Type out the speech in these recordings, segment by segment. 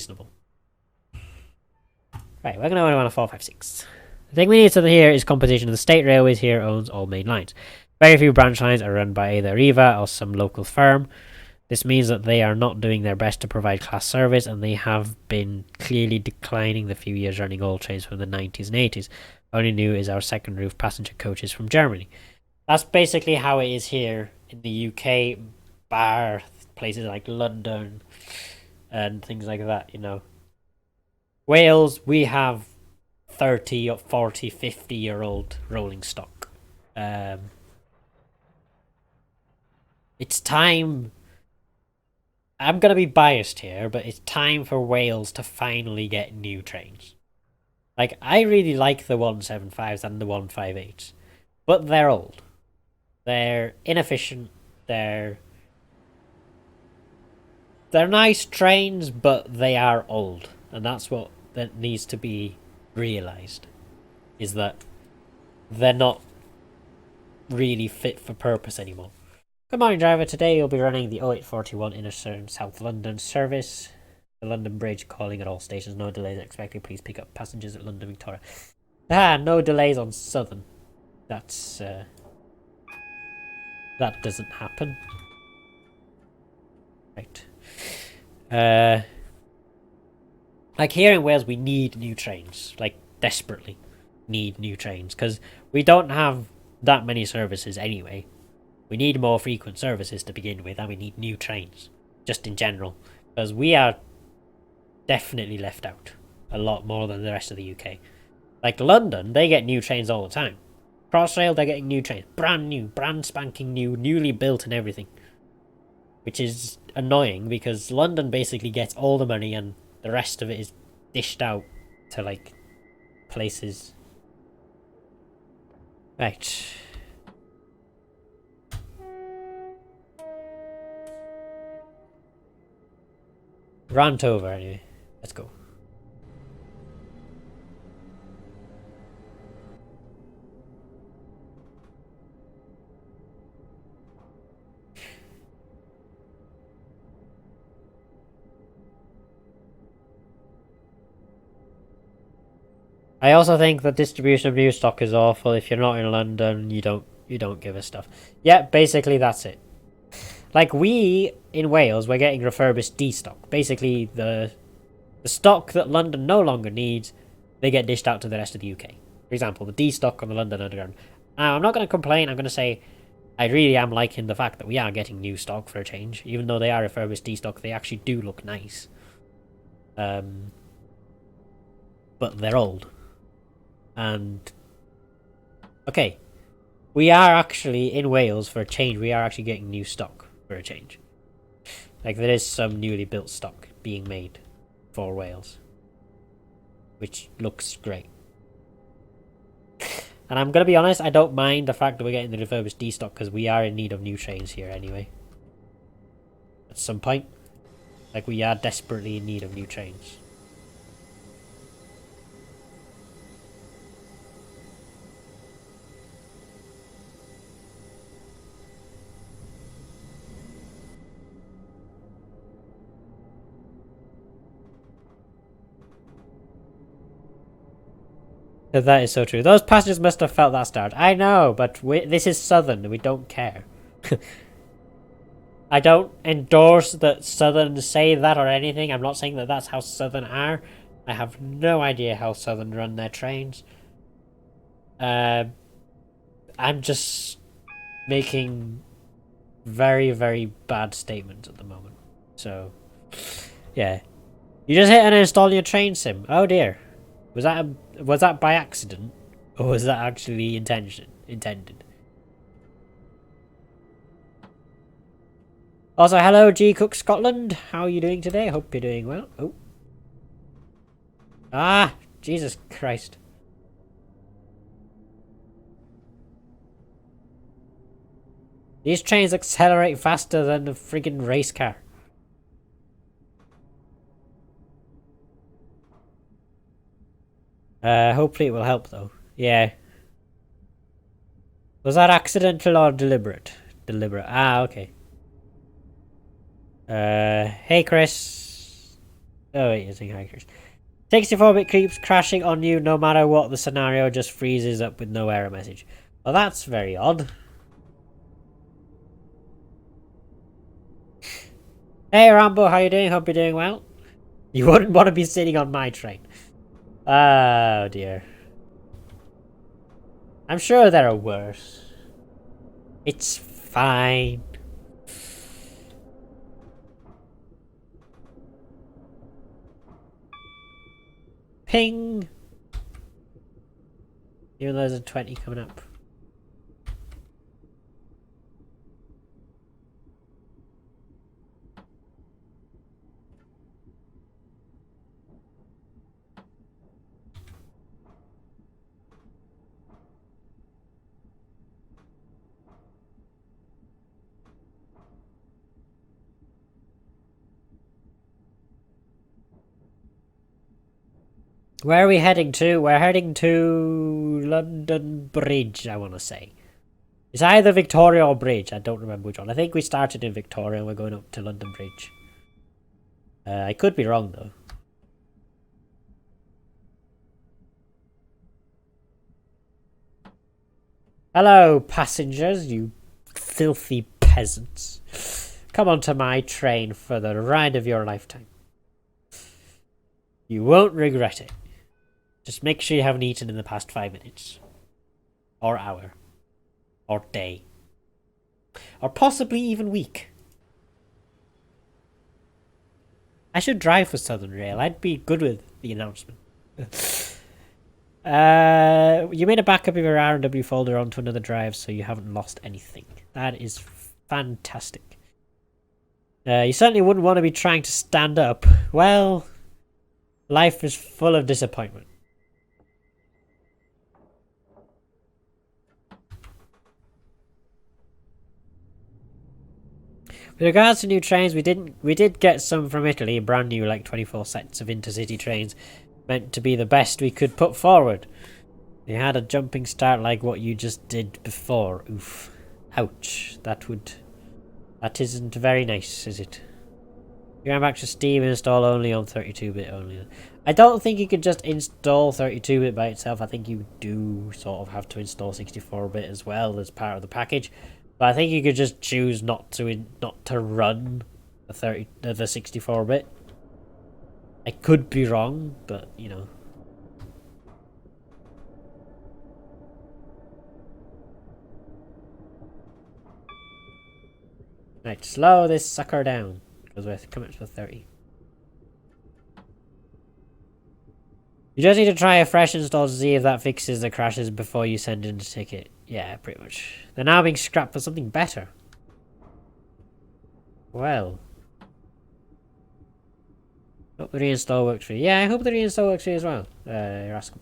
reasonable. Right, we're going to run a 456. The thing we need to here is competition. The State Railways here owns all main lines. Very few branch lines are run by either Arriva or some local firm. This means that they are not doing their best to provide class service, and they have been clearly declining the few years running all trains from the 90s and 80s. Only new is our second roof passenger coaches from Germany. That's basically how it is here in the UK, bar places like London and things like that, you know. Wales, we have 30 or 40, 50-year-old rolling stock. It's time. I'm going to be biased here, but it's time for Wales to finally get new trains. Like, I really like the 175s and the 158s, but they're old. They're inefficient. They're nice trains, but they are old. And that's what that needs to be realised. Is that they're not really fit for purpose anymore. Good morning, driver. Today you'll be running the 0841 Inner South London service. The London Bridge calling at all stations. No delays expected. Please pick up passengers at London Victoria. No delays on Southern. That's that doesn't happen. Right. Like here in Wales, we need new trains. Like desperately need new trains because we don't have that many services anyway. We need more frequent services to begin with, and we need new trains, just in general, because we are definitely left out a lot more than the rest of the UK. Like London, they get new trains all the time. Crossrail, they're getting new trains, brand new, brand spanking new, newly built and everything, which is annoying because London basically gets all the money and the rest of it is dished out to like places. Right. Rant over anyway. Let's go. I also think the distribution of new stock is awful. If you're not in London, you don't give us stuff. Yeah, basically that's it. Like we in Wales, we're getting refurbished D stock. Basically, the stock that London no longer needs, they get dished out to the rest of the UK. For example, the D stock on the London Underground. Now, I'm not going to complain. I'm going to say I really am liking the fact that we are getting new stock for a change. Even though they are refurbished D stock, they actually do look nice. But they're old. And okay, we are actually in Wales for a change. We are actually getting new stock for a change. Like there is some newly built stock being made for Wales, which looks great. And I'm gonna be honest, I don't mind the fact that we're getting the refurbished D stock because we are in need of new trains here anyway. At some point, like we are desperately in need of new trains. That is so true. Those passengers must have felt that start. I know, but this is Southern and we don't care. I don't endorse that Southern say that or anything. I'm not saying that that's how Southern are. I have no idea how Southern run their trains. I'm just making very, very bad statements at the moment. So, yeah. You just hit uninstall your train sim. Oh dear. Was that by accident? Or was that actually intended? Also, hello G Cook Scotland. How are you doing today? Hope you're doing well. Oh. Ah, Jesus Christ. These trains accelerate faster than a friggin' race car. Hopefully it will help though. Yeah. Was that accidental or deliberate? Deliberate. Ah, okay. Hey Chris. Oh, wait, using characters. 64-bit keeps crashing on you no matter what the scenario, just freezes up with no error message. Well, that's very odd. Hey, Rambo, how you doing? Hope you're doing well. You wouldn't want to be sitting on my train. Oh, dear. I'm sure there are worse. It's fine. Ping! Even though there's a 20 coming up. Where are we heading to? We're heading to London Bridge, I want to say. It's either Victoria or Bridge. I don't remember which one. I think we started in Victoria and we're going up to London Bridge. I could be wrong, though. Hello, passengers, you filthy peasants. Come onto my train for the ride of your lifetime. You won't regret it. Just make sure you haven't eaten in the past 5 minutes. Or hour. Or day. Or possibly even week. I should drive for Southern Rail. I'd be good with the announcement. You made a backup of your R&W folder onto another drive so you haven't lost anything. That is fantastic. You certainly wouldn't want to be trying to stand up. Well, life is full of disappointment. With regards to new trains, we did get some from Italy, brand new, like 24 sets of intercity trains, meant to be the best we could put forward. They had a jumping start like what you just did before. Oof. Ouch. That isn't very nice, is it? You're going back to Steam and install only on 32-bit only. I don't think you could just install 32-bit by itself. I think you do sort of have to install 64-bit as well as part of the package. But I think you could just choose not to run the 64-bit. I could be wrong, but you know. Right, slow this sucker down because we're coming to 30. You just need to try a fresh install to see if that fixes the crashes before you send in the ticket. Yeah, pretty much. They're now being scrapped for something better. Well. Hope the reinstall works for you. Yeah, I hope the reinstall works for you as well. You're asking.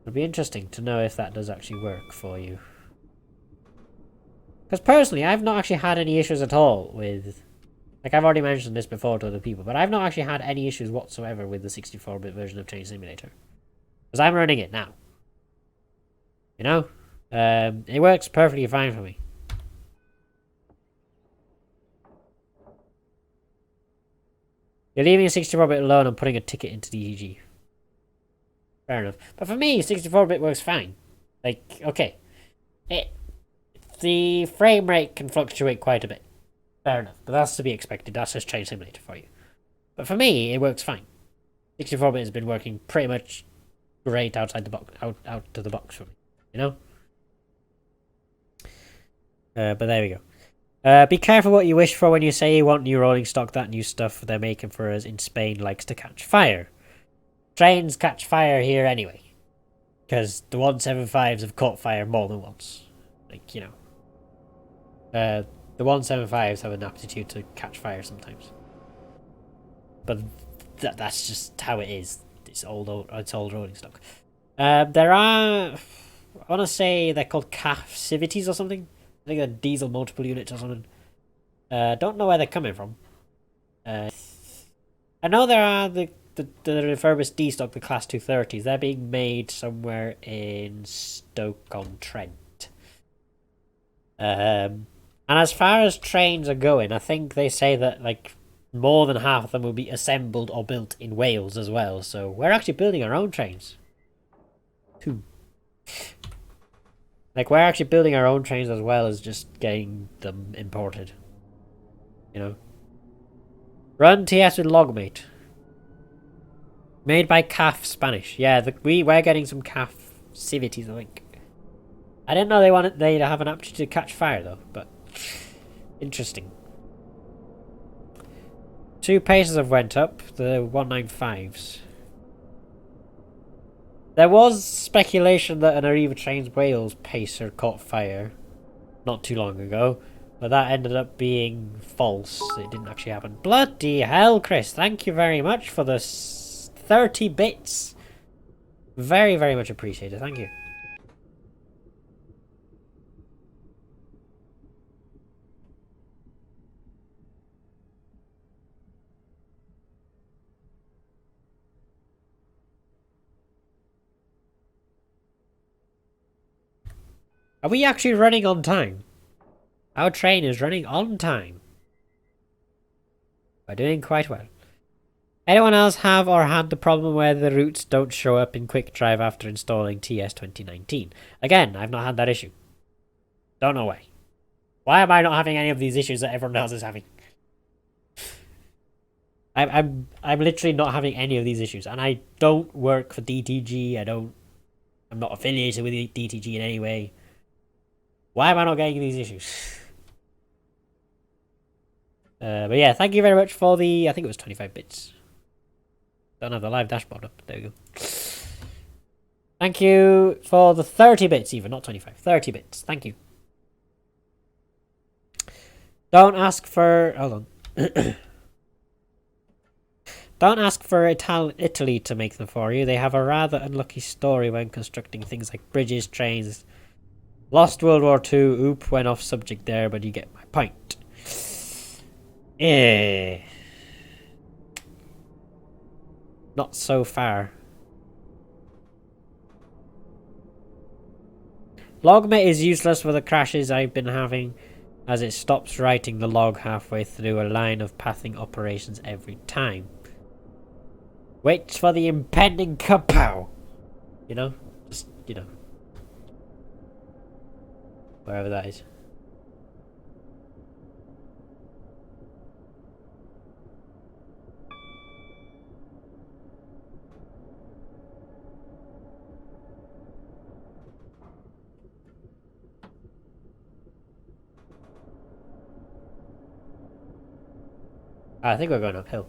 It'll be interesting to know if that does actually work for you. Because personally, I've not actually had any issues at all with... Like, I've already mentioned this before to other people, but I've not actually had any issues whatsoever with the 64-bit version of Train Simulator. Because I'm running it now. You know? It works perfectly fine for me. You're leaving a 64-bit alone and putting a ticket into DEG. Fair enough. But for me, 64-bit works fine. Like, okay. The frame rate can fluctuate quite a bit. Fair enough. But that's to be expected. That's just Train Simulator for you. But for me, it works fine. 64-bit has been working pretty much great outside the box, out to the box for me. You know? But there we go. Be careful what you wish for when you say you want new rolling stock. That new stuff they're making for us in Spain likes to catch fire. Trains catch fire here anyway. Because the 175s have caught fire more than once. Like, you know. The 175s have an aptitude to catch fire sometimes. But that's just how it is. It's old rolling stock. There are... I want to say they're called Cassivities or something. I think they're diesel multiple units or something. Don't know where they're coming from. I know there are the refurbished D-stock, the Class 230s. They're being made somewhere in Stoke-on-Trent. And as far as trains are going, I think they say that, like, more than half of them will be assembled or built in Wales as well. So we're actually building our own trains. Too. Like, we're actually building our own trains as well as just getting them imported. You know? Run TS with Logmate. Made by CAF Spanish. Yeah, we're getting some CAF civities, I think. I didn't know they'd have an aptitude to catch fire though, but interesting. 2 paces have went up, the 195s. There was speculation that an Arriva Trains Wales pacer caught fire not too long ago, but that ended up being false. It didn't actually happen. Bloody hell, Chris! Thank you very much for the 30 bits. Very, very much appreciated. Thank you. Are we actually running on time? Our train is running on time. We're doing quite well. Anyone else have or had the problem where the routes don't show up in QuickDrive after installing TS 2019? Again, I've not had that issue. Don't know why. Why am I not having any of these issues that everyone else is having? I'm literally not having any of these issues, and I don't work for DTG. I'm not affiliated with DTG in any way. Why am I not getting these issues? But yeah, thank you very much for the, I think it was 25 bits. Don't have the live dashboard up. There we go. Thank you for the 30 bits even, not 25. 30 bits. Thank you. Don't ask for... Hold on. Don't ask for Italy to make them for you. They have a rather unlucky story when constructing things like bridges, trains. Lost World War II. Oop, went off subject there, but you get my point. Eh. Not so far. Logmate is useless for the crashes I've been having, as it stops writing the log halfway through a line of pathing operations every time. Waits for the impending kapow! You know? Just, you know. Wherever that is. I think we're going uphill.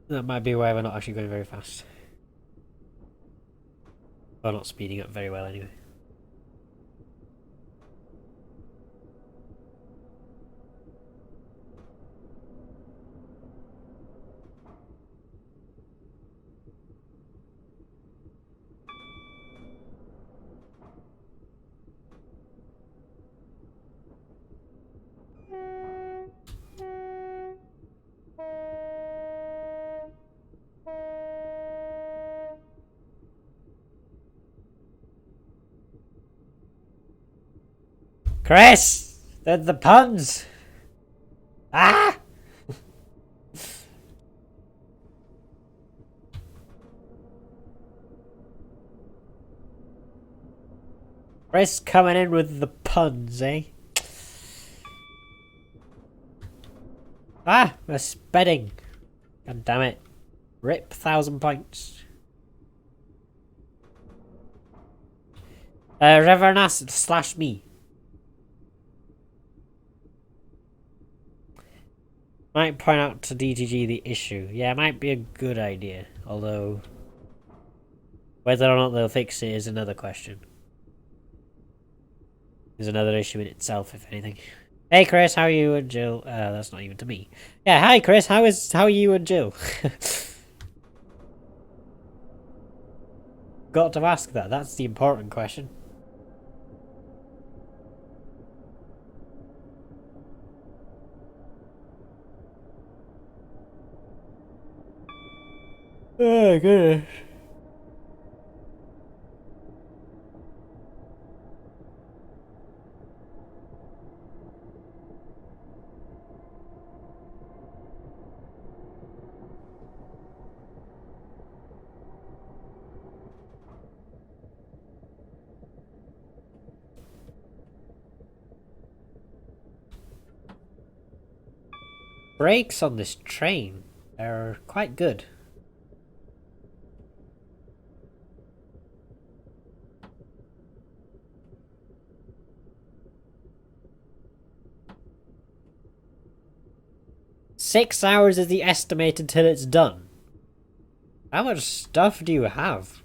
That might be why we're not actually going very fast. We're not speeding up very well anyway. Chris! The puns! Ah! Chris coming in with the puns, eh? Ah! We're spedding. God damn it. Rip 1,000 points. Revernas / me. Might point out to DTG the issue. Yeah, it might be a good idea. Although, whether or not they'll fix it is another question. Is another issue in itself, if anything. Hey Chris, how are you and Jill? That's not even to me. Yeah, hi Chris, how are you and Jill? Got to ask that. That's the important question. Oh goodness. brakes on this train are quite good. $6 is the estimate until it's done. How much stuff do you have?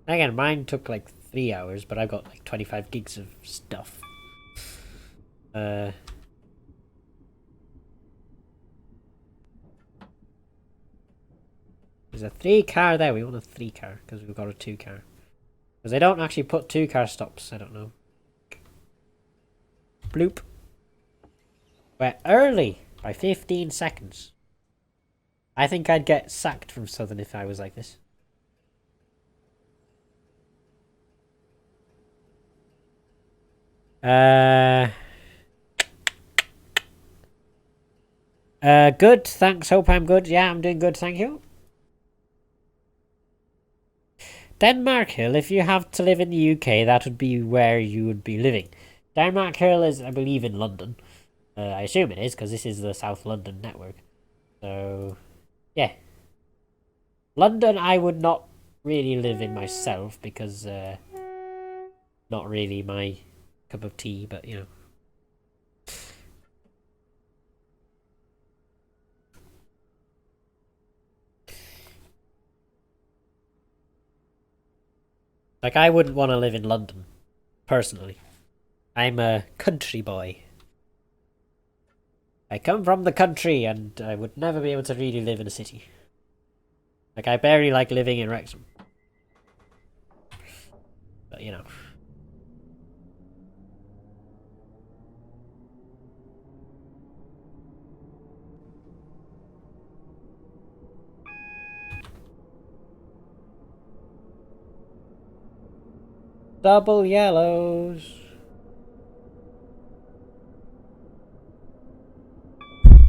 Again, mine took like 3 hours, but I've got like 25 gigs of stuff. There's a 3-car there. We want a 3-car because we've got a 2-car. Because they don't actually put 2-car stops. I don't know. Bloop. We're early by 15 seconds. I think I'd get sacked from Southern if I was like this. Good. Thanks. Hope I'm good. Yeah, I'm doing good. Thank you. Denmark Hill. If you have to live in the UK, that would be where you would be living. Denmark Hill is, I believe, in London. I assume it is because this is the South London network. So, yeah. London, I would not really live in myself because not really my cup of tea, but you know. Like, I wouldn't want to live in London, personally. I'm a country boy. I come from the country, and I would never be able to really live in a city. Like, I barely like living in Wrexham. But, you know. Double yellows.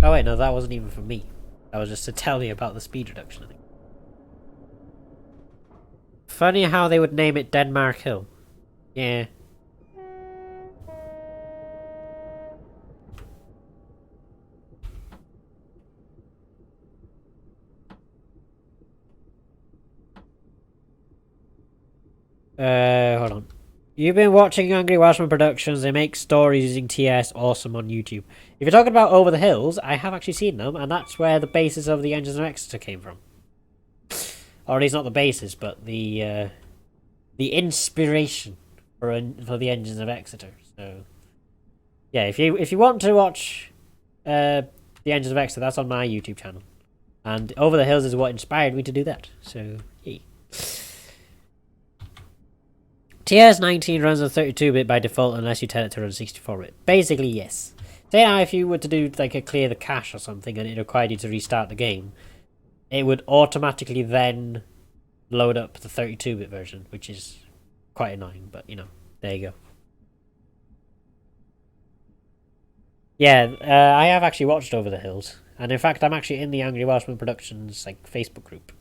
Oh wait, no, that wasn't even for me. That was just to tell me about the speed reduction, I think. Funny how they would name it Denmark Hill. Yeah. Hold on. You've been watching Angry Welshman Productions. They make stories using TS. Awesome on YouTube. If you're talking about Over the Hills, I have actually seen them, and that's where the basis of the Engines of Exeter came from. Or at least not the basis, but the inspiration for the Engines of Exeter. So, yeah, if you want to watch the Engines of Exeter, that's on my YouTube channel, and Over the Hills is what inspired me to do that. So, yeah. TS19 runs on 32-bit by default unless you tell it to run 64-bit. Basically, yes. Say now if you were to do like a clear the cache or something and it required you to restart the game, it would automatically then load up the 32-bit version, which is quite annoying, but you know, there you go. Yeah, I have actually watched Over the Hills, and in fact I'm actually in the Angry Welshman Productions like Facebook group.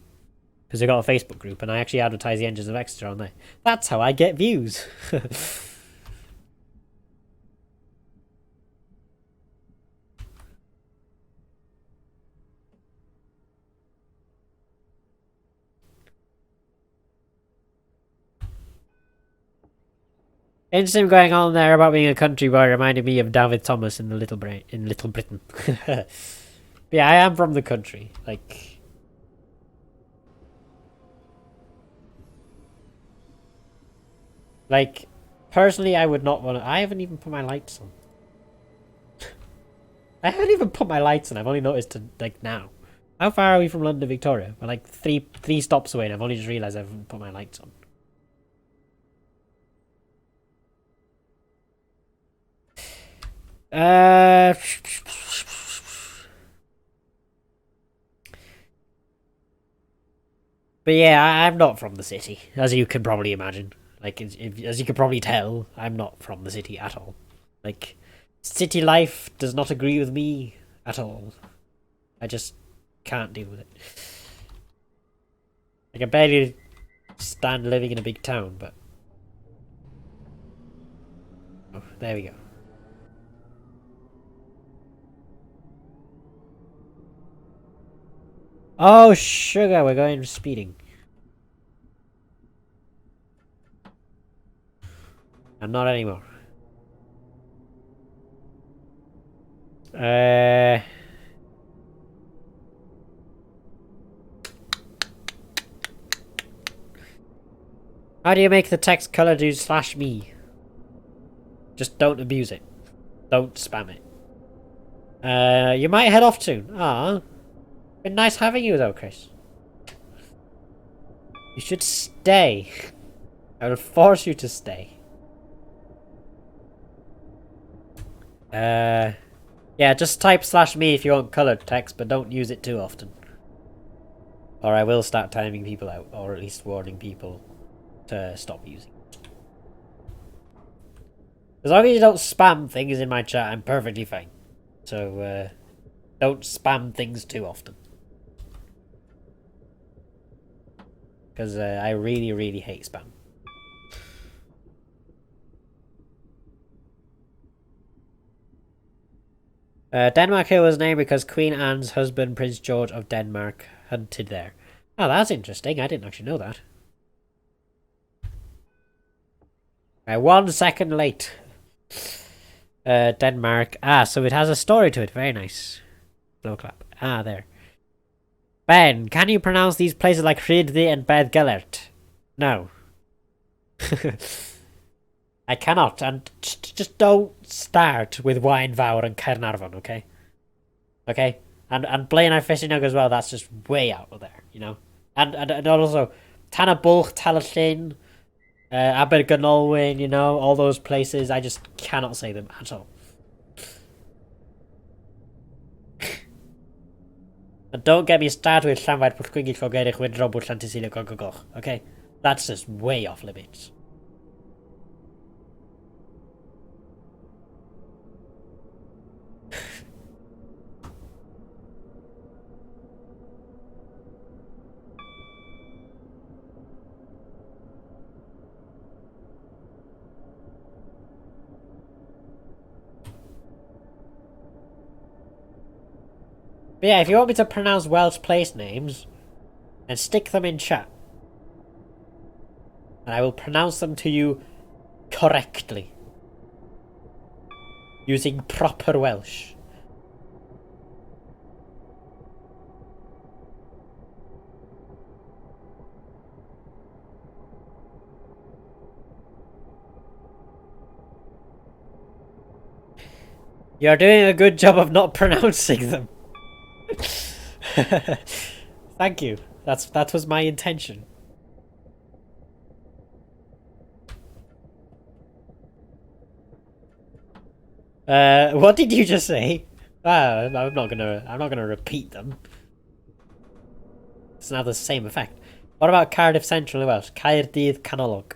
Because they got a Facebook group, and I actually advertise the Engines of Exeter on there. That's how I get views. Interesting going on there about being a country boy reminded me of David Thomas in Little Britain. But yeah, I am from the country. Like, personally, I would not want to. I haven't even put my lights on. I haven't even put my lights on. I've only noticed like now. How far are we from London, Victoria? We're like three stops away, and I've only just realised I haven't put my lights on. But yeah, I'm not from the city, as you can probably imagine. Like, as you can probably tell, I'm not from the city at all. Like, city life does not agree with me at all. I just can't deal with it. I can barely stand living in a big town, but... Oh, there we go. Oh, sugar, we're going speeding. I'm not anymore. How do you make the text color do /me? Just don't abuse it. Don't spam it. You might head off soon. Ah, been nice having you though, Chris. You should stay. I will force you to stay. Yeah, just type /me if you want colored text, but don't use it too often. Or I will start timing people out, or at least warning people to stop using it. As long as you don't spam things in my chat, I'm perfectly fine. So, don't spam things too often. Because I really, really hate spam. Denmark Hill was named because Queen Anne's husband, Prince George of Denmark, hunted there. Oh, that's interesting. I didn't actually know that. 1 second late. Denmark. Ah, so it has a story to it. Very nice. Blow clap. Ah, there. Ben, can you pronounce these places like Rhyddid and Beth Gellert? No. I cannot, and just don't start with Waenvawr and Caernarfon, okay? Okay? And Blaen a Ffestiniog as well, that's just way out of there, you know? And also, Tanabulch, Talyllyn, Abergynolwyn, you know, all those places, I just cannot say them at all. And don't get me started with Llanfair Pwllgwyngyll Llogerich Wynrobwll Llantysilio Gogogoch, okay? That's just way off limits. But yeah, if you want me to pronounce Welsh place names, then stick them in chat. And I will pronounce them to you correctly. Using proper Welsh. You're doing a good job of not pronouncing them. Thank you. That was my intention. What did you just say? I'm not gonna repeat them. It's now the same effect. What about Cardiff Central in Welsh? Caerdydd Canolog.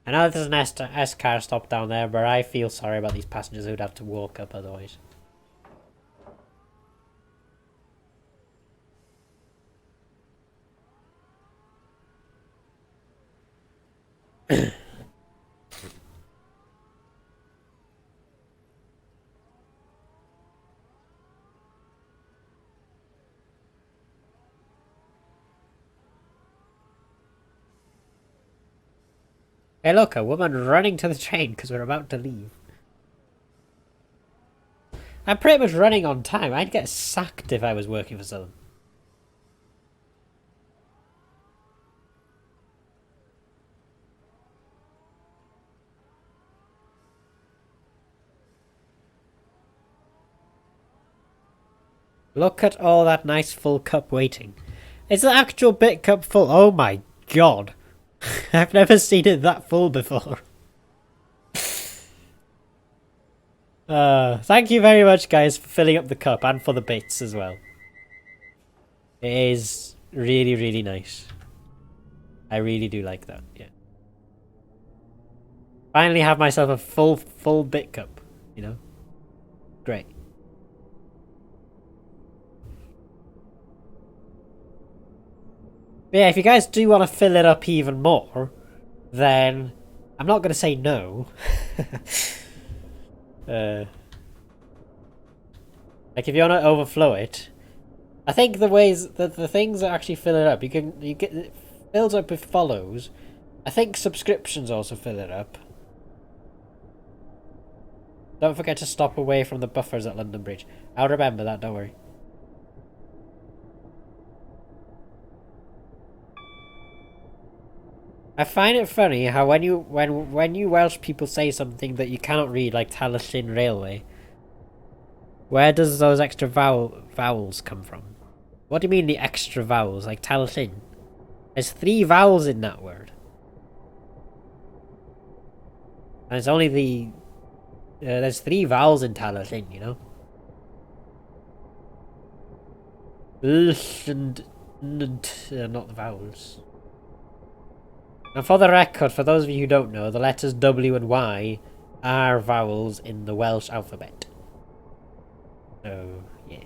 I know there's an S car stop down there, but I feel sorry about these passengers who'd have to walk up otherwise. Hey look, a woman running to the train because we're about to leave. I'm pretty much running on time. I'd get sacked if I was working for Southern. Look at all that nice full cup waiting. Is the actual bit cup full? Oh my god. I've never seen it that full before. Thank you very much, guys, for filling up the cup and for the bits as well. It is really, really nice. I really do like that, yeah. Finally have myself a full bit cup, you know? Great. But yeah, if you guys do want to fill it up even more, then I'm not going to say no. uh, like if you want to overflow it, I think the ways that the things that actually fill it up, you get it fills up with follows. I think subscriptions also fill it up. Don't forget to stop away from the buffers at London Bridge. I'll remember that, don't worry. I find it funny how when you Welsh people say something that you cannot read, like Taliesin Railway, where does those extra vowels come from? What do you mean the extra vowels, like Taliesin? There's 3 vowels in that word. And it's only the... there's 3 vowels in Taliesin, you know? And not the vowels. And for the record, for those of you who don't know, the letters W and Y are vowels in the Welsh alphabet. So, yeah.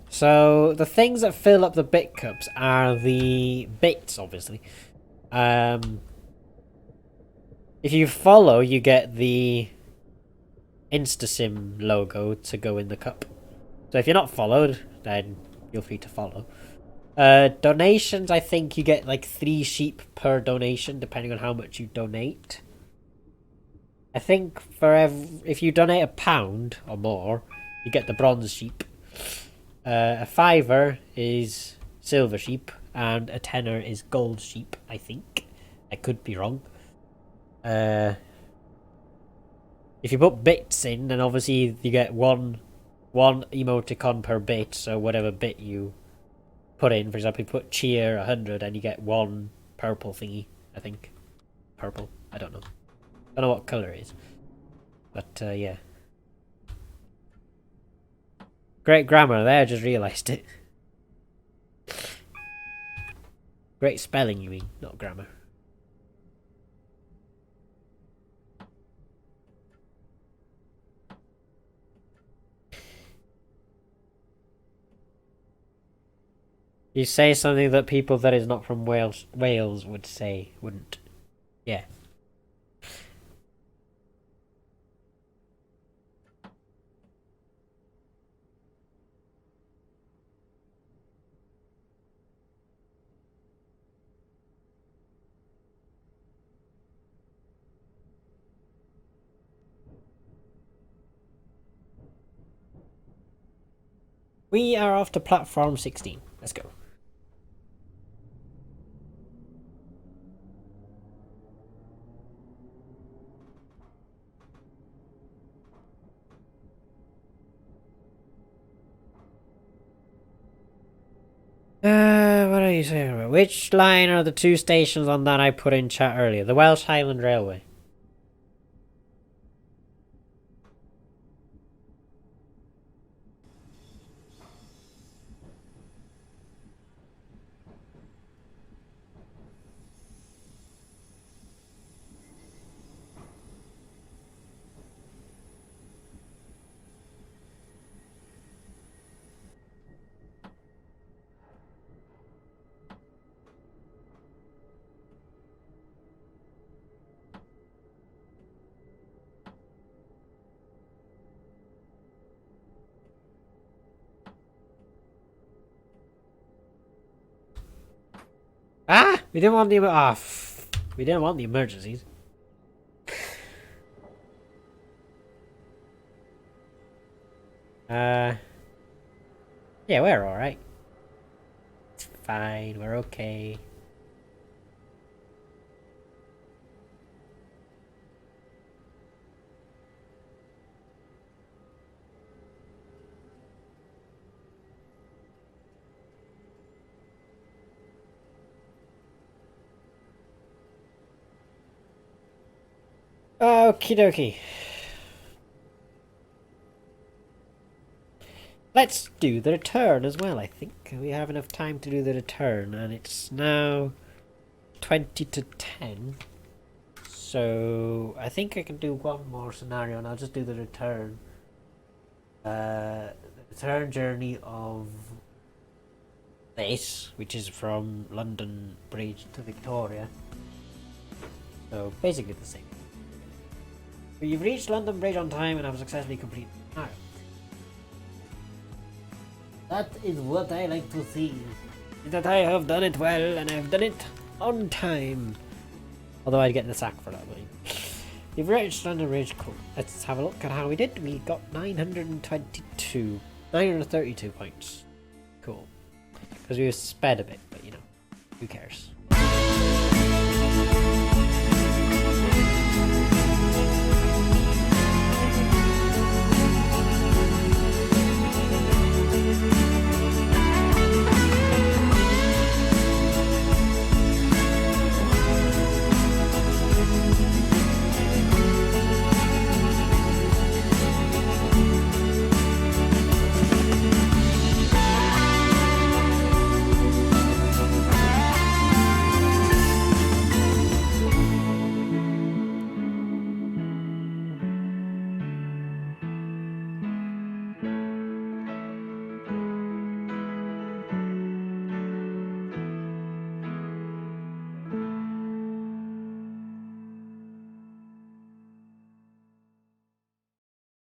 So, the things that fill up the bit cups are the bits, obviously. If you follow, you get the InstaSim logo to go in the cup. So if you're not followed, then feel free to follow. Donations, I think you get like 3 sheep per donation, depending on how much you donate. I think if you donate £1 or more, you get the bronze sheep. A fiver is silver sheep, and a tenner is gold sheep, I think. I could be wrong. If you put bits in, then obviously you get one emoticon per bit, so whatever bit you put in, for example, you put cheer 100 and you get 1 purple thingy, I think. Purple, I don't know. I don't know what colour it is. But, yeah. Great grammar there, I just realised it. Great spelling, you mean, not grammar. You say something that people that is not from Wales would say, wouldn't. Yeah. We are off to platform 16. Let's go. What are you saying about? Which line are the 2 stations on that I put in chat earlier? The Welsh Highland Railway. Ah! We didn't want the... we didn't want the emergencies. Yeah, we're alright. It's fine, we're okay. Okie dokie. Let's do the return as well, I think. We have enough time to do the return, and it's now 20 to 10. So I think I can do one more scenario, and I'll just do the return. The return journey of this, which is from London Bridge to Victoria. So basically the same. You've reached London Bridge on time and have successfully completed the route. That is what I like to see. That I have done it well and I've done it on time. Although I'd get the sack for that, but you've reached London Bridge. Cool. Let's have a look at how we did. We got 932 points. Cool. Because we sped a bit, but you know, who cares?